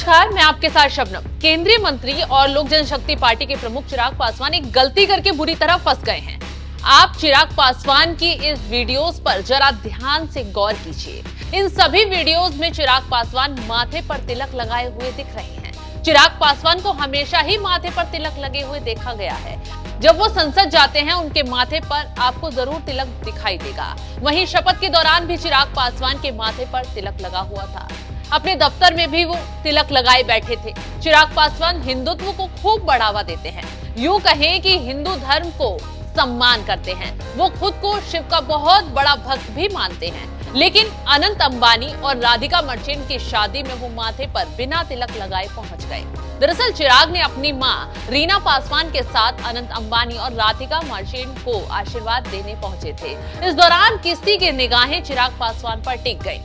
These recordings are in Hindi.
नमस्कार, मैं आपके साथ शबनम। केंद्रीय मंत्री और लोक जनशक्ति पार्टी के प्रमुख चिराग पासवान एक गलती करके बुरी तरह फंस गए हैं। आप चिराग पासवान की इस वीडियोस पर जरा ध्यान से गौर कीजिए। इन सभी वीडियोस में चिराग पासवान माथे पर तिलक लगाए हुए दिख रहे हैं। चिराग पासवान को हमेशा ही माथे पर तिलक लगे हुए देखा गया है। जब वो संसद जाते हैं, उनके माथे पर आपको जरूर तिलक दिखाई देगा। वहीं शपथ के दौरान भी चिराग पासवान के माथे पर तिलक लगा हुआ था। अपने दफ्तर में भी वो तिलक लगाए बैठे थे। चिराग पासवान हिंदुत्व को खूब बढ़ावा देते हैं। यूं कहें कि हिंदू धर्म को सम्मान करते हैं। वो खुद को शिव का बहुत बड़ा भक्त भी मानते हैं। लेकिन अनंत अंबानी और राधिका मर्चेंट की शादी में वो माथे पर बिना तिलक लगाए पहुंच गए। दरअसल चिराग ने अपनी मां रीना पासवान के साथ अनंत अंबानी और राधिका मर्चेंट को आशीर्वाद देने पहुंचे थे। इस दौरान किसी की निगाहें चिराग पासवान पर टिक गई।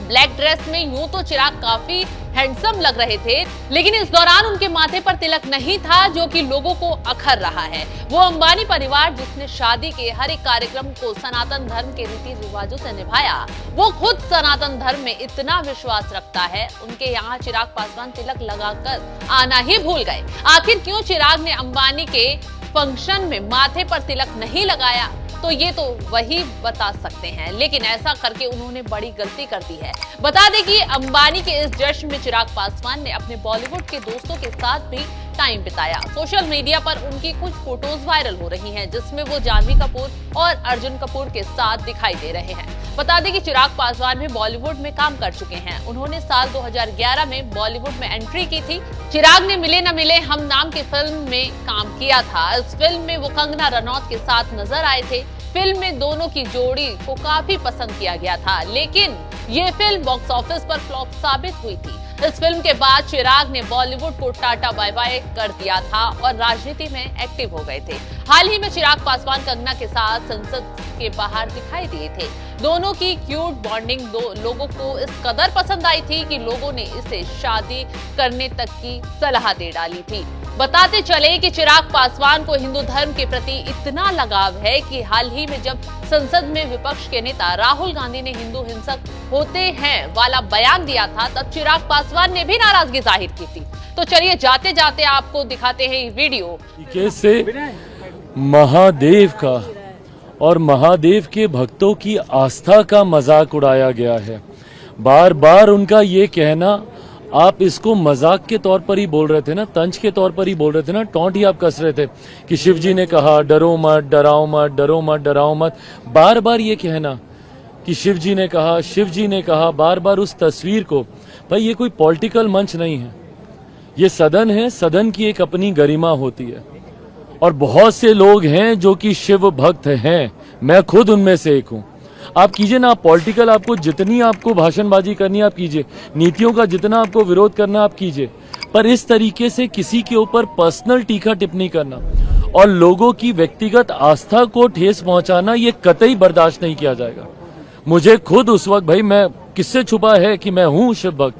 ब्लैक ड्रेस में यूं तो चिराग काफी हैंडसम लग रहे थे, लेकिन इस दौरान उनके माथे पर तिलक नहीं था, जो कि लोगों को अखर रहा है। वो अंबानी परिवार जिसने शादी के हर एक कार्यक्रम को सनातन धर्म के रीति रिवाजों से निभाया, वो खुद सनातन धर्म में इतना विश्वास रखता है। उनके यहाँ चिराग पासवान तिलक लगाकर आना ही भूल गए। आखिर क्यों चिराग ने अंबानी के फंक्शन में माथे पर तिलक नहीं लगाया, तो ये तो वही बता सकते हैं। लेकिन ऐसा करके उन्होंने बड़ी गलती कर दी है। बता दें कि अंबानी के इस जश्न में चिराग पासवान ने अपने बॉलीवुड के दोस्तों के साथ भी टाइम बिताया। सोशल मीडिया पर उनकी कुछ फोटोज वायरल हो रही हैं, जिसमें वो जानवी कपूर और अर्जुन कपूर के साथ दिखाई दे रहे हैं। बता दें कि चिराग पासवान भी बॉलीवुड में काम कर चुके हैं। उन्होंने साल 2011 में बॉलीवुड में एंट्री की थी। चिराग ने मिले न मिले हम नाम की फिल्म में काम किया था। इस फिल्म में वो कंगना रनौत के साथ नजर आए थे। फिल्म में दोनों की जोड़ी को काफी पसंद किया गया था, लेकिन ये फिल्म बॉक्स ऑफिस पर फ्लॉप साबित हुई थी। इस फिल्म के बाद चिराग ने बॉलीवुड को टाटा बाय बाय कर दिया था और राजनीति में एक्टिव हो गए थे। हाल ही में चिराग पासवान कंगना के साथ संसद के बाहर दिखाई दिए थे। दोनों की क्यूट बॉन्डिंग लोगों को इस कदर पसंद आई थी कि लोगों ने इसे शादी करने तक की सलाह दे डाली थी। बताते चले कि चिराग पासवान को हिंदू धर्म के प्रति इतना लगाव है कि हाल ही में जब संसद में विपक्ष के नेता राहुल गांधी ने हिंदू हिंसक होते हैं वाला बयान दिया था, तब चिराग पासवान ने भी नाराजगी जाहिर की थी। तो चलिए जाते जाते आपको दिखाते हैं ये वीडियो। कैसे महादेव का और महादेव के भक्तों की आस्था का मजाक उड़ाया गया है। बार बार उनका ये कहना, आप इसको मजाक के तौर पर ही बोल रहे थे ना, तंज के तौर पर ही बोल रहे थे ना, टॉन्ट ही आप कस रहे थे कि शिव जी ने कहा डरो मत, डराओ मत, डरो मत, डराओ मत। बार बार ये कहना कि शिव जी ने कहा, शिव जी ने कहा, बार बार उस तस्वीर को, भाई ये कोई पॉलिटिकल मंच नहीं है, ये सदन है। सदन की एक अपनी गरिमा होती है और बहुत से लोग हैं जो कि शिव भक्त हैं। मैं खुद उनमें से एक हूं। आप कीजिए ना, पॉलिटिकल आपको जितनी आपको भाषणबाजी करनी है आप कीजिए, नीतियों का जितना आपको विरोध करना आप कीजिए, पर इस तरीके से किसी के ऊपर पर्सनल टीका टिप्पणी करना और लोगों की व्यक्तिगत आस्था को ठेस पहुंचाना, ये कतई बर्दाश्त नहीं किया जाएगा। मुझे खुद उस वक्त, भाई मैं किससे छुपा है कि मैं हूं शिव भक्त।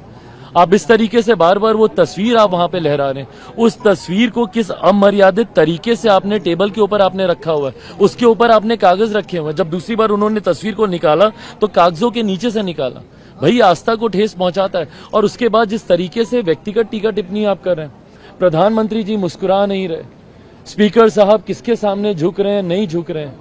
आप इस तरीके से बार बार वो तस्वीर आप वहां पे लहरा रहे हैं, उस तस्वीर को किस अमर्यादित तरीके से आपने टेबल के ऊपर आपने रखा हुआ है, उसके ऊपर आपने कागज रखे हुए हैं। जब दूसरी बार उन्होंने तस्वीर को निकाला तो कागजों के नीचे से निकाला। भाई आस्था को ठेस पहुंचाता है। और उसके बाद जिस तरीके से व्यक्तिगत टीका टिप्पणी आप कर रहे हैं, प्रधानमंत्री जी मुस्कुरा नहीं रहे, स्पीकर साहब किसके सामने झुक रहे हैं, नहीं झुक रहे हैं,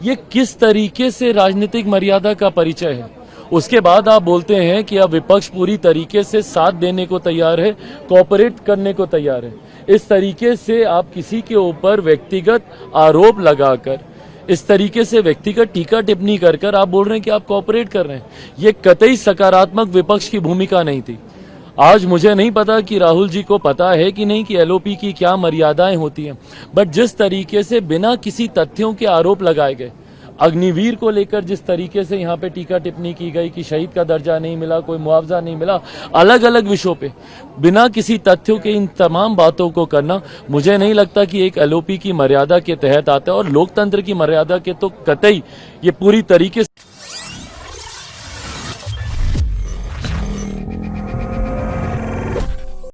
ये किस तरीके से राजनीतिक मर्यादा का परिचय है। उसके बाद आप बोलते हैं कि अब विपक्ष पूरी तरीके से साथ देने को तैयार है, कोऑपरेट करने को तैयार है। इस तरीके से आप किसी के ऊपर व्यक्तिगत आरोप लगाकर, इस तरीके से व्यक्तिगत टीका टिप्पणी कर कर आप बोल रहे हैं कि आप कोऑपरेट कर रहे हैं। ये कतई सकारात्मक विपक्ष की भूमिका नहीं थी। आज मुझे नहीं पता कि राहुल जी को पता है कि नहीं कि एलओपी की क्या मर्यादाएं होती हैं, बट जिस तरीके से बिना किसी तथ्यों के आरोप लगाए गए, अग्निवीर को लेकर जिस तरीके से यहाँ पे टीका टिप्पणी की गई कि शहीद का दर्जा नहीं मिला, कोई मुआवजा नहीं मिला, अलग अलग विषयों पे बिना किसी तथ्यों के इन तमाम बातों को करना, मुझे नहीं लगता कि एक एलओपी की मर्यादा के तहत आता है। और लोकतंत्र की मर्यादा के तो कतई ये पूरी तरीके से